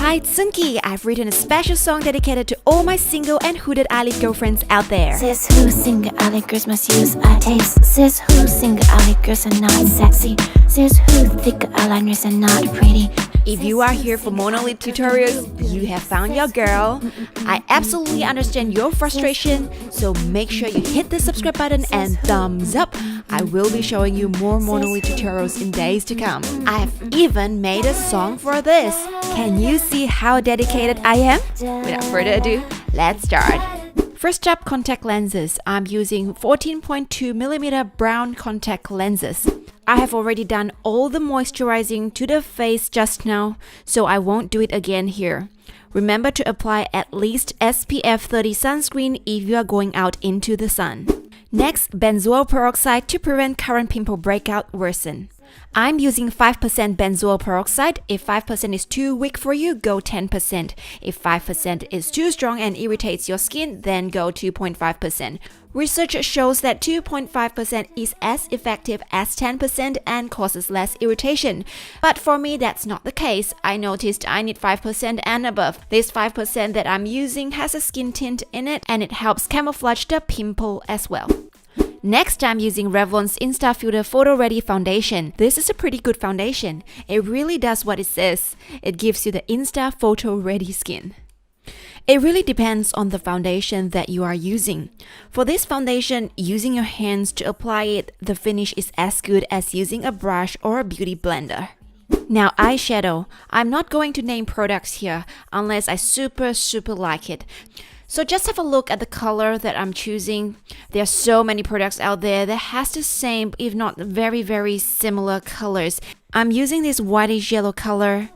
Hi, it's Soonkie. I've written a special song dedicated to all my single and hooded eyelid girlfriends out there. Says who single eyelid girls must use eye taste. Says who single eyelid girls are not sexy. Says who thick eyeliners are not pretty. If you are here for monolid tutorials, you have found your girl. I absolutely understand your frustration, so make sure you hit the subscribe button and thumbs up. I will be showing you more monolid tutorials in days to come. I have even made a song for this. Can you see how dedicated I am? Without further ado, let's start. First up, contact lenses. I'm using 14.2mm brown contact lenses. I have already done all the moisturizing to the face just now, so I won't do it again here. Remember to apply at least SPF 30 sunscreen if you are going out into the sun. Next, benzoyl peroxide to prevent current pimple breakout worsen. I'm using 5% benzoyl peroxide. If 5% is too weak for you, go 10%. If 5% is too strong and irritates your skin, then go 2.5%. Research shows that 2.5% is as effective as 10% and causes less irritation. But for me, that's not the case. I noticed I need 5% and above. This 5% that I'm using has a skin tint in it and it helps camouflage the pimple as well. Next, I'm using Revlon's InstaFilter Photo Ready Foundation. This is a pretty good foundation. It really does what it says. It gives you the Insta Photo Ready skin. It really depends on the foundation that you are using. For this foundation, using your hands to apply it, the finish is as good as using a brush or a beauty blender. Now, eyeshadow. I'm not going to name products here unless I super like it. So just have a look at the color that I'm choosing. There are so many products out there that has the same, if not very similar colors. I'm using this whitish yellow color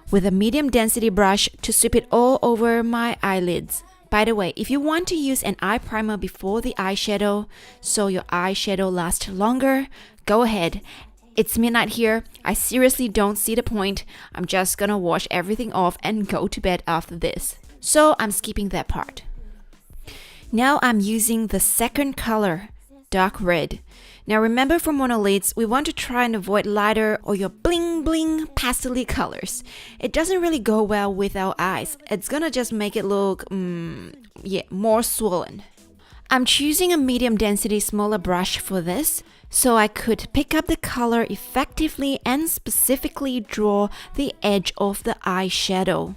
with a medium density brush to sweep it all over my eyelids. By the way, if you want to use an eye primer before the eyeshadow so your eyeshadow lasts longer, go ahead. It's midnight here. I seriously don't see the point. I'm just gonna wash everything off and go to bed after this. So I'm skipping that part. Now I'm using the second color, dark red. Now remember for monolids, we want to try and avoid lighter or your bling pastel colors. It doesn't really go well with our eyes. It's gonna just make it look, more swollen. I'm choosing a medium density smaller brush for this, so I could pick up the color effectively and specifically draw the edge of the eyeshadow.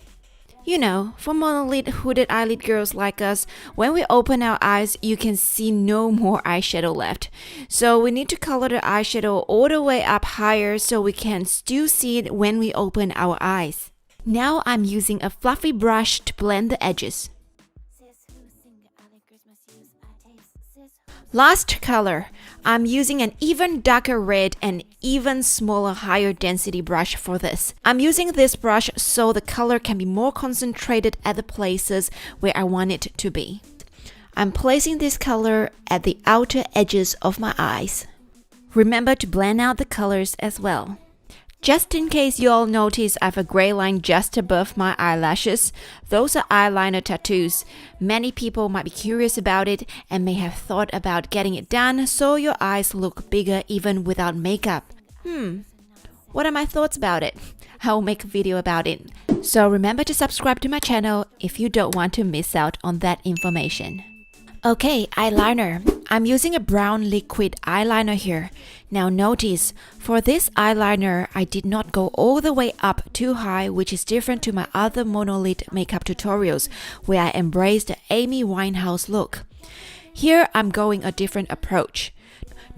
You know, for monolid hooded eyelid girls like us, when we open our eyes, you can see no more eyeshadow left. So we need to color the eyeshadow all the way up higher so we can still see it when we open our eyes. Now I'm using a fluffy brush to blend the edges. Last color, I'm using an even darker red and even smaller higher density brush for this. I'm using this brush so the color can be more concentrated at the places where I want it to be. I'm placing this color at the outer edges of my eyes. Remember to blend out the colors as well. Just in case you all notice I have a gray line just above my eyelashes, those are eyeliner tattoos. Many people might be curious about it and may have thought about getting it done so your eyes look bigger even without makeup. What are my thoughts about it? I'll make a video about it. So remember to subscribe to my channel if you don't want to miss out on that information. Okay, eyeliner. I'm using a brown liquid eyeliner here. Now notice, for this eyeliner, I did not go all the way up too high, which is different to my other monolid makeup tutorials, where I embraced the Amy Winehouse look. Here, I'm going a different approach.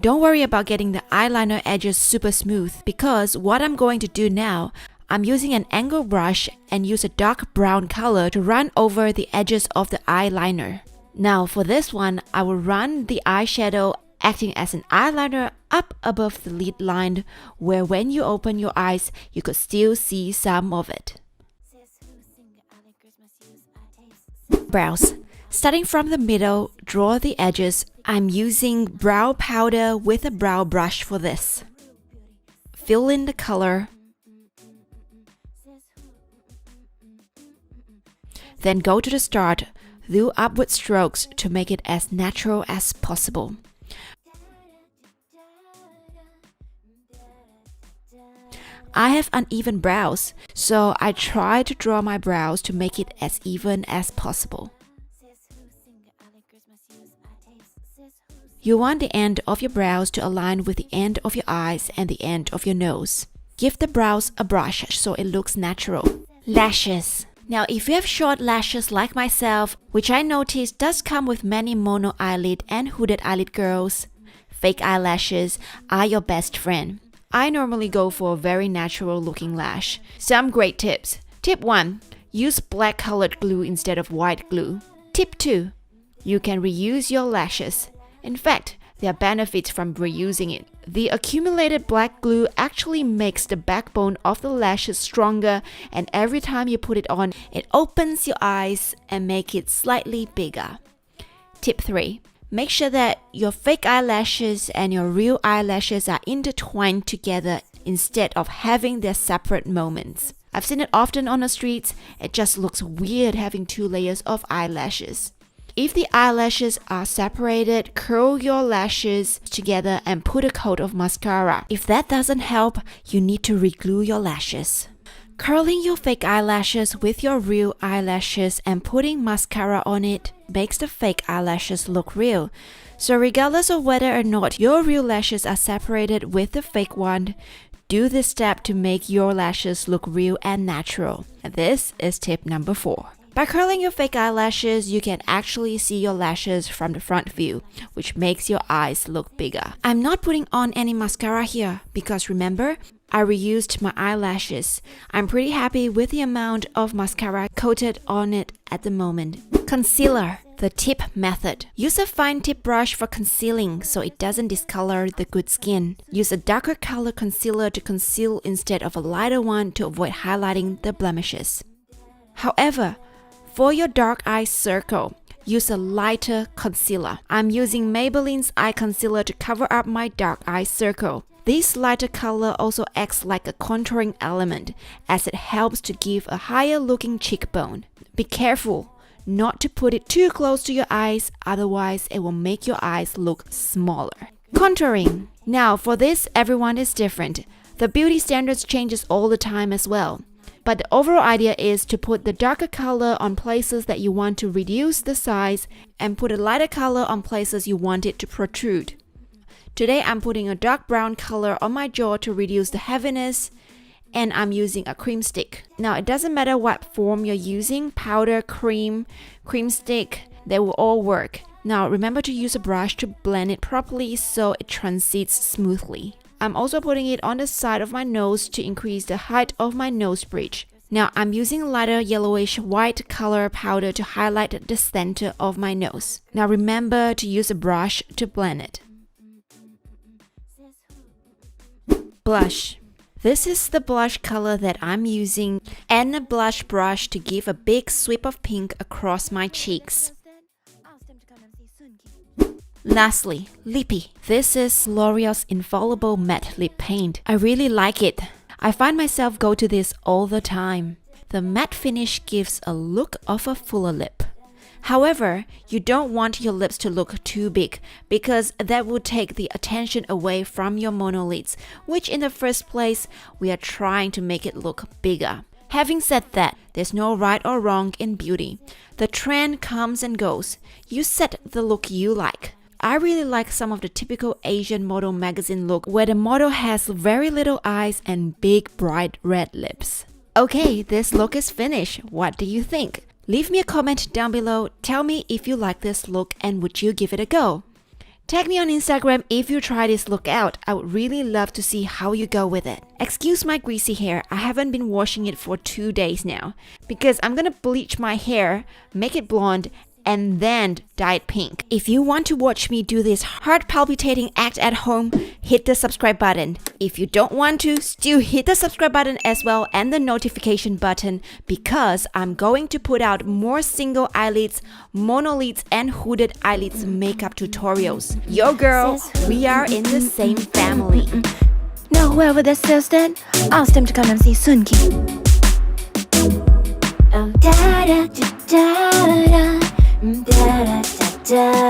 Don't worry about getting the eyeliner edges super smooth, because what I'm going to do now, I'm using an angle brush and use a dark brown color to run over the edges of the eyeliner. Now for this one, I will run the eyeshadow acting as an eyeliner up above the lid line, where when you open your eyes, you could still see some of it. Brows. Starting from the middle, draw the edges. I'm using brow powder with a brow brush for this. Fill in the color. Then go to the start. Do upward strokes to make it as natural as possible. I have uneven brows, so I try to draw my brows to make it as even as possible. You want the end of your brows to align with the end of your eyes and the end of your nose. Give the brows a brush so it looks natural. Lashes. Now, if you have short lashes like myself, which I notice does come with many mono eyelid and hooded eyelid girls, fake eyelashes are your best friend. I normally go for a very natural looking lash. Some great tips. Tip 1. Use black colored glue instead of white glue. Tip 2. You can reuse your lashes. In fact, there are benefits from reusing it. The accumulated black glue actually makes the backbone of the lashes stronger, and every time you put it on, it opens your eyes and makes it slightly bigger. Tip 3. Make sure that your fake eyelashes and your real eyelashes are intertwined together instead of having their separate moments. I've seen it often on the streets. It just looks weird having 2 layers of eyelashes. If the eyelashes are separated, curl your lashes together and put a coat of mascara. If that doesn't help, you need to reglue your lashes. Curling your fake eyelashes with your real eyelashes and putting mascara on it makes the fake eyelashes look real. So regardless of whether or not your real lashes are separated with the fake one, do this step to make your lashes look real and natural. And this is tip number 4. By curling your fake eyelashes, you can actually see your lashes from the front view, which makes your eyes look bigger. I'm not putting on any mascara here because remember, I reused my eyelashes. I'm pretty happy with the amount of mascara coated on it at the moment. Concealer, the tip method. Use a fine tip brush for concealing so it doesn't discolor the good skin. Use a darker color concealer to conceal instead of a lighter one to avoid highlighting the blemishes. However, for your dark eye circle, use a lighter concealer. I'm using Maybelline's eye concealer to cover up my dark eye circle. This lighter color also acts like a contouring element as it helps to give a higher looking cheekbone. Be careful not to put it too close to your eyes, otherwise it will make your eyes look smaller. Contouring. Now for this, everyone is different. The beauty standards changes all the time as well. But the overall idea is to put the darker color on places that you want to reduce the size and put a lighter color on places you want it to protrude. Today I'm putting a dark brown color on my jaw to reduce the heaviness, and I'm using a cream stick. Now it doesn't matter what form you're using, powder, cream stick, they will all work. Now remember to use a brush to blend it properly so it transits smoothly. I'm also putting it on the side of my nose to increase the height of my nose bridge. Now I'm using lighter yellowish white color powder to highlight the center of my nose. Now remember to use a brush to blend it. Blush. This is the blush color that I'm using and a blush brush to give a big sweep of pink across my cheeks. Lastly, lippy. This is L'Oreal's Infallible Matte Lip Paint. I really like it. I find myself go to this all the time. The matte finish gives a look of a fuller lip. However, you don't want your lips to look too big because that will take the attention away from your monolids, which in the first place, we are trying to make it look bigger. Having said that, there's no right or wrong in beauty. The trend comes and goes. You set the look you like. I really like some of the typical Asian model magazine look where the model has very little eyes and big bright red lips. Okay, this look is finished. What do you think? Leave me a comment down below. Tell me if you like this look and would you give it a go? Tag me on Instagram if you try this look out. I would really love to see how you go with it. Excuse my greasy hair. I haven't been washing it for 2 days now because I'm gonna bleach my hair, make it blonde, and then dye it pink. If you want to watch me do this heart-palpitating act at home, hit the subscribe button. If you don't want to, still hit the subscribe button as well and the notification button because I'm going to put out more single eyelids, monolids, and hooded eyelids makeup tutorials. Yo girl, we are in the same family. Now whoever that says that, ask them to come and see Soonkie. Oh da da da da da da da da.